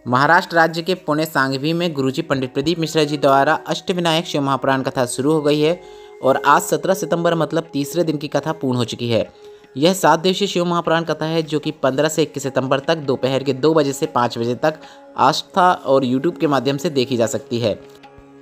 महाराष्ट्र राज्य के पुणे सांगवी में गुरुजी पंडित प्रदीप मिश्रा जी द्वारा अष्टविनायक शिव महापुराण कथा शुरू हो गई है और आज 17 सितंबर मतलब तीसरे दिन की कथा पूर्ण हो चुकी है। यह 7 दिवसीय शिव महापुराण कथा है जो कि 15 से 21 सितंबर तक दोपहर के 2 बजे से 5 बजे तक आस्था और यूट्यूब के माध्यम से देखी जा सकती है।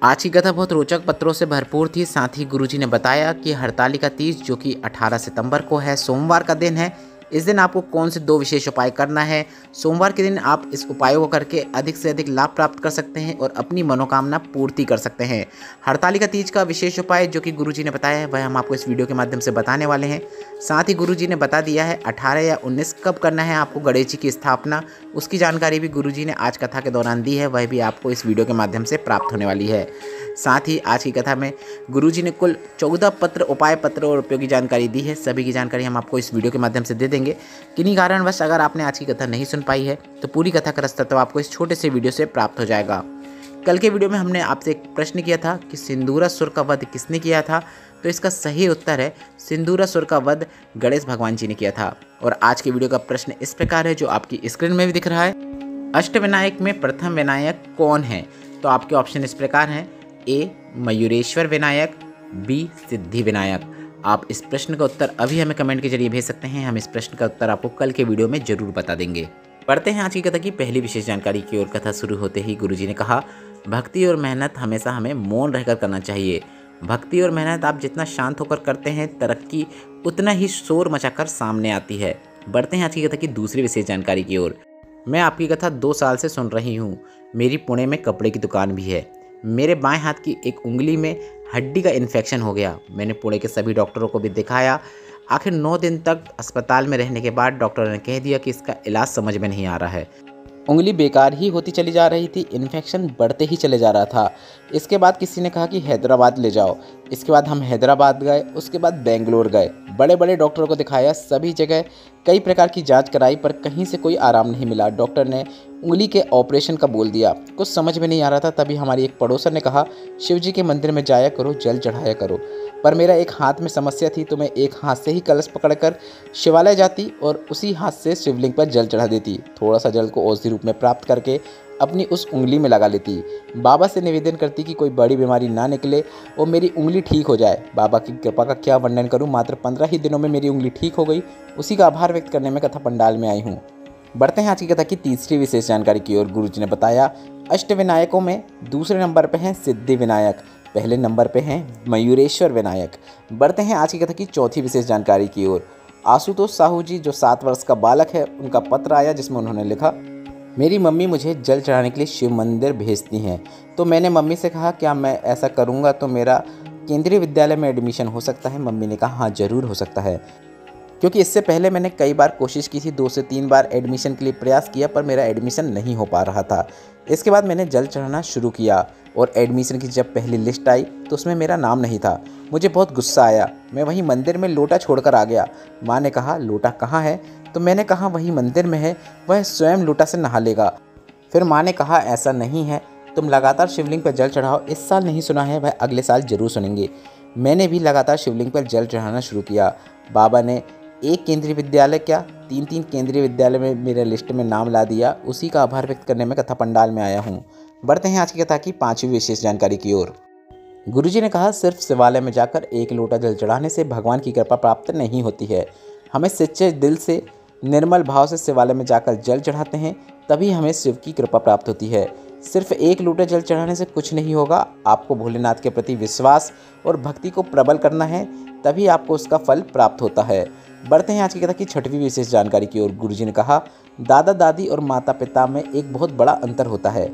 आज की कथा बहुत रोचक पत्रों से भरपूर थी। साथ ही गुरुजी ने बताया कि हरतालिका तीज जो कि 18 सितंबर को है, सोमवार का दिन है। इस दिन आपको कौन से 2 विशेष उपाय करना है। सोमवार के दिन आप इस उपायों को करके अधिक से अधिक लाभ प्राप्त कर सकते हैं और अपनी मनोकामना पूर्ति कर सकते हैं। हरतालिका तीज का विशेष उपाय जो कि गुरुजी ने बताया है वह हम आपको इस वीडियो के माध्यम से बताने वाले हैं। साथ ही गुरुजी ने बता दिया है 18 या 19 कब करना है आपको गणेश जी की स्थापना, उसकी जानकारी भी गुरुजी ने आज कथा के दौरान दी है, वह भी आपको इस वीडियो के माध्यम से प्राप्त होने वाली है। साथ ही आज की कथा में गुरुजी ने कुल 14 पत्र, उपाय पत्र और उपयोगी जानकारी दी है। सभी की जानकारी हम आपको इस वीडियो के माध्यम से दे देंगे। किन्हीं कारणवश अगर आपने आज की कथा नहीं सुन पाई है तो पूरी कथा का रास्ता तो आपको इस छोटे से वीडियो से प्राप्त हो जाएगा। कल के वीडियो में हमने आपसे एक प्रश्न किया था कि सिंदूरासुर का वध किसने किया था, तो इसका सही उत्तर है सिंदूरासुर का वध गणेश भगवान जी ने किया था। और आज के वीडियो का प्रश्न इस प्रकार है जो आपकी स्क्रीन में भी दिख रहा है। अष्टविनायक में प्रथम विनायक कौन है? तो आपके ऑप्शन इस प्रकार हैं। ए मयूरेश्वर विनायक, बी सिद्धि विनायक। आप इस प्रश्न का उत्तर अभी हमें कमेंट के जरिए भेज सकते हैं। हम इस प्रश्न का उत्तर आपको कल के वीडियो में जरूर बता देंगे। पढ़ते हैं आज की कथा की पहली विशेष जानकारी की ओर। कथा शुरू होते ही गुरुजी ने कहा, भक्ति और मेहनत हमेशा हमें मौन रहकर करना चाहिए। भक्ति और मेहनत आप जितना शांत होकर करते हैं, तरक्की उतना ही शोर मचाकर सामने आती है। बढ़ते हैं आज की कथा की दूसरी विशेष जानकारी की ओर। मैं आपकी कथा 2 साल से सुन रही हूँ। मेरी पुणे में कपड़े की दुकान भी है। मेरे बाएं हाथ की एक उंगली में हड्डी का इन्फेक्शन हो गया। मैंने पुणे के सभी डॉक्टरों को भी दिखाया। आखिर 9 दिन तक अस्पताल में रहने के बाद डॉक्टर ने कह दिया कि इसका इलाज समझ में नहीं आ रहा है। उंगली बेकार ही होती चली जा रही थी, इन्फेक्शन बढ़ते ही चले जा रहा था। इसके बाद किसी ने कहा कि हैदराबाद ले जाओ। इसके बाद हम हैदराबाद गए, उसके बाद बेंगलोर गए, बड़े बड़े डॉक्टरों को दिखाया, सभी जगह कई प्रकार की जांच कराई पर कहीं से कोई आराम नहीं मिला। डॉक्टर ने उंगली के ऑपरेशन का बोल दिया। कुछ समझ में नहीं आ रहा था। तभी हमारी एक पड़ोसन ने कहा, शिव जी के मंदिर में जाया करो, जल चढ़ाया करो। पर मेरा एक हाथ में समस्या थी तो मैं एक हाथ से ही कलश पकड़कर शिवालय जाती और उसी हाथ से शिवलिंग पर जल चढ़ा देती। थोड़ा सा जल को औषधि रूप में प्राप्त करके अपनी उस उंगली में लगा लेती। बाबा से निवेदन करती कि कोई बड़ी बीमारी ना निकले और मेरी उंगली ठीक हो जाए। बाबा की कृपा का क्या वर्णन करूं, मात्र 15 ही दिनों में मेरी उंगली ठीक हो गई। उसी का आभार व्यक्त करने में कथा पंडाल में आई हूं। बढ़ते हैं आज की कथा की तीसरी विशेष जानकारी की ओर। गुरुजी ने बताया, अष्टविनायकों में दूसरे नंबर पर हैं सिद्धि विनायक, पहले नंबर पे हैं मयूरेश्वर विनायक। बढ़ते हैं आज की कथा की चौथी विशेष जानकारी की ओर। आशुतोष साहू जी जो 7 वर्ष का बालक है, उनका पत्र आया जिसमें उन्होंने लिखा, मेरी मम्मी मुझे जल चढ़ाने के लिए शिव मंदिर भेजती हैं। तो मैंने मम्मी से कहा क्या मैं ऐसा करूँगा तो मेरा केंद्रीय विद्यालय में एडमिशन हो सकता है? मम्मी ने कहा हाँ ज़रूर हो सकता है, क्योंकि इससे पहले मैंने कई बार कोशिश की थी, 2 से 3 बार एडमिशन के लिए प्रयास किया पर मेरा एडमिशन नहीं हो पा रहा था। इसके बाद मैंने जल चढ़ाना शुरू किया और एडमिशन की जब पहली लिस्ट आई तो उसमें मेरा नाम नहीं था। मुझे बहुत गुस्सा आया। मैं वहीं मंदिर में लोटा छोड़कर आ गया। माँ ने कहा लोटा कहाँ है? तो मैंने कहा वहीं मंदिर में है, वह स्वयं लोटा से नहा लेगा। फिर माँ ने कहा ऐसा नहीं है, तुम लगातार शिवलिंग पर जल चढ़ाओ। इस साल नहीं सुना है, वह अगले साल जरूर सुनेंगे। मैंने भी लगातार शिवलिंग पर जल चढ़ाना शुरू किया। बाबा ने एक केंद्रीय विद्यालय क्या 3 केंद्रीय विद्यालय में मेरे लिस्ट में नाम ला दिया। उसी का आभार व्यक्त करने में कथा पंडाल में आया हूँ। बढ़ते हैं आज की कथा की 5वीं विशेष जानकारी की ओर। गुरुजी ने कहा, सिर्फ शिवालय में जाकर 1 लोटा जल चढ़ाने से भगवान की कृपा प्राप्त नहीं होती है। हमें सच्चे दिल से निर्मल भाव से शिवालय में जाकर जल चढ़ाते हैं, तभी हमें शिव की कृपा प्राप्त होती है। सिर्फ 1 लोटा जल चढ़ाने से कुछ नहीं होगा। आपको भोलेनाथ के प्रति विश्वास और भक्ति को प्रबल करना है, तभी आपको उसका फल प्राप्त होता है। बढ़ते हैं आज की कथा की 6वीं विशेष जानकारी की ओर। गुरुजी ने कहा, दादा दादी और माता पिता में एक बहुत बड़ा अंतर होता है।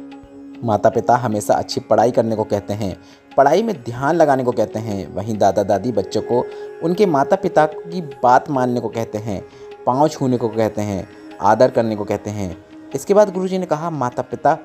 माता पिता हमेशा अच्छी पढ़ाई करने को कहते हैं, पढ़ाई में ध्यान लगाने को कहते हैं। वहीं दादा दादी बच्चों को उनके माता पिता की बात मानने को कहते हैं, पाँव छूने को कहते हैं, आदर करने को कहते हैं। इसके बाद गुरुजी ने कहा, माता पिता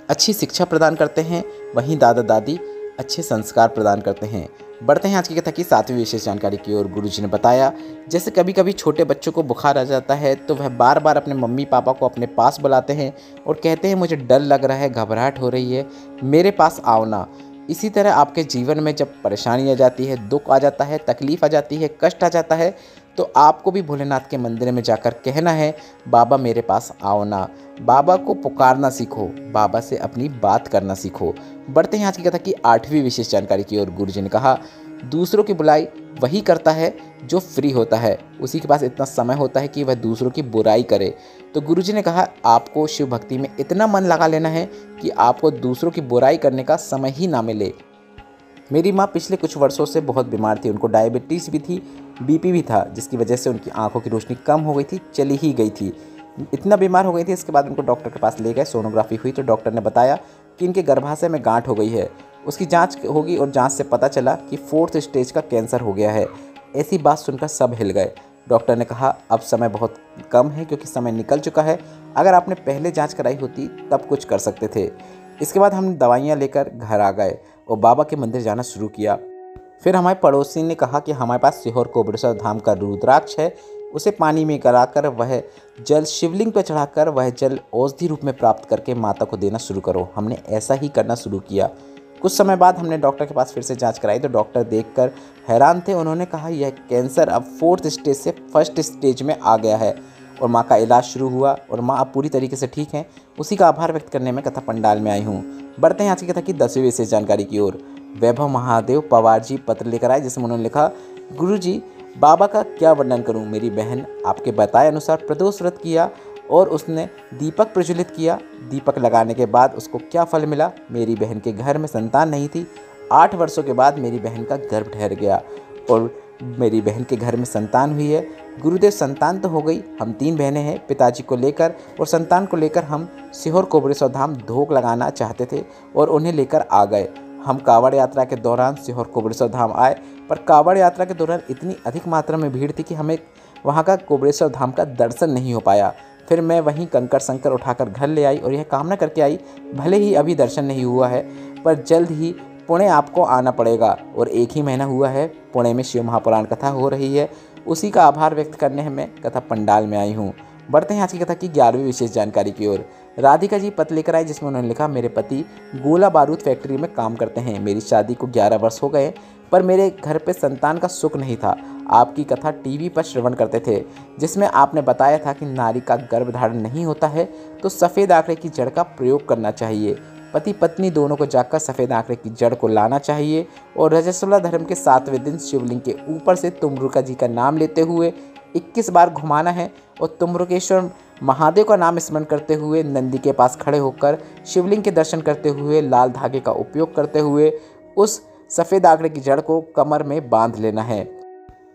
अच्छी शिक्षा प्रदान करते हैं, वहीं दादा दादी अच्छे संस्कार प्रदान करते हैं। बढ़ते हैं आज की कथा की 7वीं विशेष जानकारी की ओर। गुरुजी ने बताया, जैसे कभी कभी छोटे बच्चों को बुखार आ जाता है तो वह बार बार अपने मम्मी पापा को अपने पास बुलाते हैं और कहते हैं मुझे डर लग रहा है, घबराहट हो रही है, मेरे पास आओ ना। इसी तरह आपके जीवन में जब परेशानी आ जाती है, दुख आ जाता है, तकलीफ आ जाती है, कष्ट आ जाता है, तो आपको भी भोलेनाथ के मंदिर में जाकर कहना है, बाबा मेरे पास आओ ना। बाबा को पुकारना सीखो, बाबा से अपनी बात करना सीखो। बढ़ते हैं आज की कथा की 8वीं विशेष जानकारी की ओर। गुरुजी ने कहा, दूसरों की बुराई वही करता है जो फ्री होता है, उसी के पास इतना समय होता है कि वह दूसरों की बुराई करे। तो गुरुजी ने कहा, आपको शिव भक्ति में इतना मन लगा लेना है कि आपको दूसरों की बुराई करने का समय ही ना मिले। मेरी माँ पिछले कुछ वर्षों से बहुत बीमार थी, उनको डायबिटीज़ भी थी, बीपी भी था, जिसकी वजह से उनकी आंखों की रोशनी कम हो गई थी, चली ही गई थी। इतना बीमार हो गई थी, इसके बाद उनको डॉक्टर के पास ले गए, सोनोग्राफी हुई तो डॉक्टर ने बताया कि इनके गर्भाशय में गांठ हो गई है। उसकी जांच होगी और जांच से पता चला कि 4th स्टेज का कैंसर हो गया है। ऐसी बात सुनकर सब हिल गए। डॉक्टर ने कहा, अब समय बहुत कम है क्योंकि समय निकल चुका है, अगर आपने पहले जांच कराई होती तब कुछ कर सकते थे। इसके बाद हम दवाइयाँ लेकर घर आ गए और बाबा के मंदिर जाना शुरू किया। फिर हमारे पड़ोसी ने कहा कि हमारे पास सीहोर कोबरेश्वर धाम का रुद्राक्ष है, उसे पानी में गलाकर वह जल शिवलिंग पर चढ़ाकर वह जल औषधि रूप में प्राप्त करके माता को देना शुरू करो। हमने ऐसा ही करना शुरू किया। कुछ समय बाद हमने डॉक्टर के पास फिर से जांच कराई तो डॉक्टर देखकर हैरान थे। उन्होंने कहा, यह कैंसर अब 4th स्टेज से 1st स्टेज में आ गया है और माँ का इलाज शुरू हुआ और माँ अब पूरी तरीके से ठीक हैं। उसी का आभार व्यक्त करने में कथा पंडाल में आई हूँ। बढ़ते हैं आज की कथा की 10वीं विशेष जानकारी की ओर। वैभव महादेव पवार जी पत्र लेकर आए, जिसमें उन्होंने लिखा, गुरुजी, बाबा का क्या वर्णन करूं। मेरी बहन आपके बताए अनुसार प्रदोष व्रत किया और उसने दीपक प्रज्वलित किया। दीपक लगाने के बाद उसको क्या फल मिला। मेरी बहन के घर में संतान नहीं थी। 8 वर्षों के बाद मेरी बहन का गर्भ ठहर गया और मेरी बहन के घर में संतान हुई है। गुरुदेव, संतान तो हो गई। हम 3 बहनें हैं। पिताजी को लेकर और संतान को लेकर हम सीहोर कोबरेश्वर धाम धोक लगाना चाहते थे और उन्हें लेकर आ गए। हम कावड़ यात्रा के दौरान सीहोर कोबरेश्वर धाम आए, पर कावड़ यात्रा के दौरान इतनी अधिक मात्रा में भीड़ थी कि हमें वहाँ का कोबरेश्वर धाम का दर्शन नहीं हो पाया। फिर मैं वहीं कंकड़ संकर उठाकर घर ले आई और यह कामना करके आई, भले ही अभी दर्शन नहीं हुआ है पर जल्द ही पुणे आपको आना पड़ेगा। और 1 ही महीना हुआ है, पुणे में शिव महापुराण कथा हो रही है, उसी का आभार व्यक्त करने में कथा पंडाल में आई हूँ। बढ़ते हैं आज की कथा की 11वीं विशेष जानकारी की ओर। राधिका जी पत्र लेकर आए, जिसमें उन्होंने लिखा, मेरे पति गोला बारूद फैक्ट्री में काम करते हैं। मेरी शादी को 11 वर्ष हो गए पर मेरे घर पे संतान का सुख नहीं था। आपकी कथा टीवी पर श्रवण करते थे, जिसमें आपने बताया था कि नारी का गर्भधारण नहीं होता है तो सफ़ेद आंकड़े की जड़ का प्रयोग करना चाहिए। पति पत्नी दोनों को जाकर सफ़ेद आंकड़े की जड़ को लाना चाहिए और रजस्वला धर्म के 7वें दिन शिवलिंग के ऊपर से तुम्रुका जी का नाम लेते हुए 21 बार घुमाना है और तुम्रुकेश्वर महादेव का नाम स्मरण करते हुए नंदी के पास खड़े होकर शिवलिंग के दर्शन करते हुए लाल धागे का उपयोग करते हुए उस सफ़ेद आंकड़े की जड़ को कमर में बांध लेना है।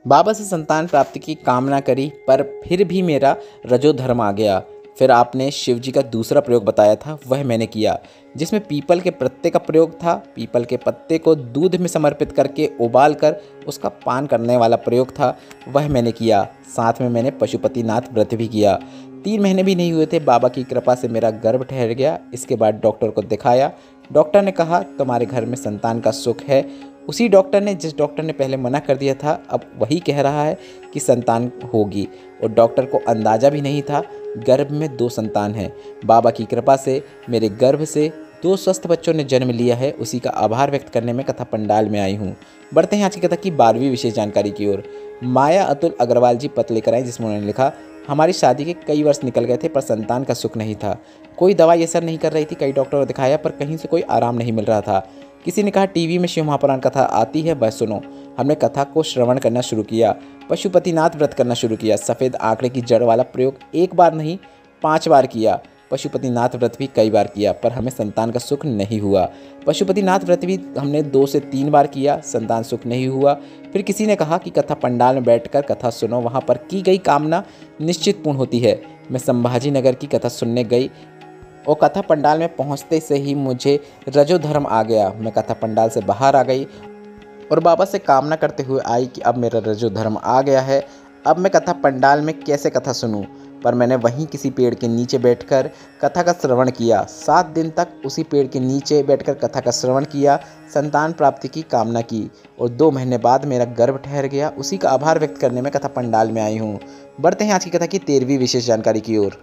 बाबा से संतान प्राप्ति की कामना करी पर फिर भी मेरा रजोधर्म आ गया। फिर आपने शिव जी का दूसरा प्रयोग बताया था, वह मैंने किया, जिसमें पीपल के पत्ते का प्रयोग था। पीपल के पत्ते को दूध में समर्पित करके उबाल कर उसका पान करने वाला प्रयोग था, वह मैंने किया। साथ में मैंने पशुपतिनाथ व्रत भी किया। 3 महीने भी नहीं हुए थे, बाबा की कृपा से मेरा गर्भ ठहर गया। इसके बाद डॉक्टर को दिखाया। डॉक्टर ने कहा, तुम्हारे घर में संतान का सुख है। उसी डॉक्टर ने, जिस डॉक्टर ने पहले मना कर दिया था, अब वही कह रहा है कि संतान होगी। और डॉक्टर को अंदाज़ा भी नहीं था, गर्भ में 2 संतान हैं। बाबा की कृपा से मेरे गर्भ से 2 स्वस्थ बच्चों ने जन्म लिया है, उसी का आभार व्यक्त करने में कथा पंडाल में आई हूँ। बढ़ते हैं आज की कथा की 12वीं विशेष जानकारी की ओर। माया अतुल अग्रवाल जी पत्र लेकर आए, जिसमें उन्होंने लिखा, हमारी शादी के कई वर्ष निकल गए थे पर संतान का सुख नहीं था। कोई दवाई असर नहीं कर रही थी, कई डॉक्टरों को दिखाया पर कहीं से कोई आराम नहीं मिल रहा था। किसी ने कहा, टीवी में शिव महापुराण कथा आती है, वह सुनो। हमने कथा को श्रवण करना शुरू किया, पशुपतिनाथ व्रत करना शुरू किया। सफ़ेद आंकड़े की जड़ वाला प्रयोग 1 बार नहीं 5 बार किया। पशुपतिनाथ व्रत भी कई बार किया पर हमें संतान का सुख नहीं हुआ। पशुपतिनाथ व्रत भी हमने 2 से 3 बार किया, संतान सुख नहीं हुआ। फिर किसी ने कहा कि कथा पंडाल में बैठकर कथा सुनो, वहाँ पर की गई कामना निश्चित पूर्ण होती है। मैं संभाजी नगर की कथा सुनने गई और कथा पंडाल में पहुँचते से ही मुझे रजोधर्म आ गया। मैं कथा पंडाल से बाहर आ गई और बाबा से कामना करते हुए आई कि अब मेरा रजोधर्म आ गया है, अब मैं कथा पंडाल में कैसे कथा सुनूं। पर मैंने वहीं किसी पेड़ के नीचे बैठकर कथा का श्रवण किया। 7 दिन तक उसी पेड़ के नीचे बैठकर कथा का श्रवण किया, संतान प्राप्ति की कामना की और 2 महीने बाद मेरा गर्भ ठहर गया। उसी का आभार व्यक्त करने में कथा पंडाल में आई हूँ। बढ़ते हैं आज की कथा की 13वीं विशेष जानकारी की ओर।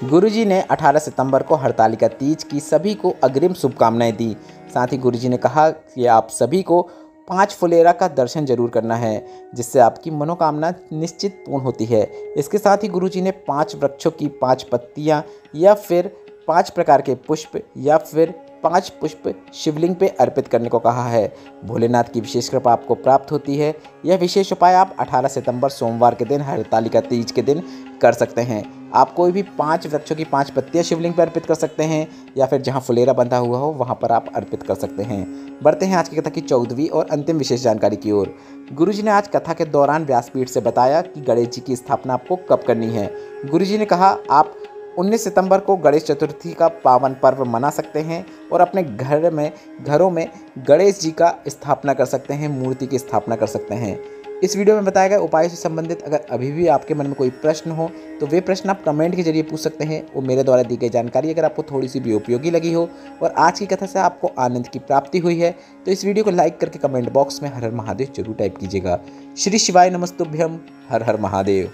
गुरुजी ने 18 सितंबर को हरतालिका तीज की सभी को अग्रिम शुभकामनाएं दी। साथ ही गुरुजी ने कहा कि आप सभी को 5 फुलेरा का दर्शन जरूर करना है, जिससे आपकी मनोकामना निश्चित पूर्ण होती है। इसके साथ ही गुरुजी ने 5 वृक्षों की 5 पत्तियां या फिर 5 प्रकार के पुष्प या फिर 5 पुष्प शिवलिंग पे अर्पित करने को कहा है। भोलेनाथ की विशेष कृपा आपको प्राप्त होती है। यह विशेष उपाय आप 18 सितंबर सोमवार के दिन हरतालिका तीज के दिन कर सकते हैं। आप कोई भी 5 वृक्षों की 5 पत्तियां शिवलिंग पर अर्पित कर सकते हैं या फिर जहां फुलेरा बंधा हुआ हो वहां पर आप अर्पित कर सकते हैं। बढ़ते हैं आज की कथा की 14वीं और अंतिम विशेष जानकारी की ओर। गुरुजी ने आज कथा के दौरान व्यासपीठ से बताया कि गणेश जी की स्थापना आपको कब करनी है। गुरुजी ने कहा आप 19 सितंबर को गणेश चतुर्थी का पावन पर्व मना सकते हैं और अपने घरों में गणेश जी का स्थापना कर सकते हैं, मूर्ति की स्थापना कर सकते हैं। इस वीडियो में बताए गए उपायों से संबंधित अगर अभी भी आपके मन में कोई प्रश्न हो तो वे प्रश्न आप कमेंट के जरिए पूछ सकते हैं। वो मेरे द्वारा दी गई जानकारी अगर आपको थोड़ी सी भी उपयोगी लगी हो और आज की कथा से आपको आनंद की प्राप्ति हुई है तो इस वीडियो को लाइक करके कमेंट बॉक्स में हर हर महादेव जरूर टाइप कीजिएगा। श्री शिवाय नमस्तुभ्यम। हर हर महादेव।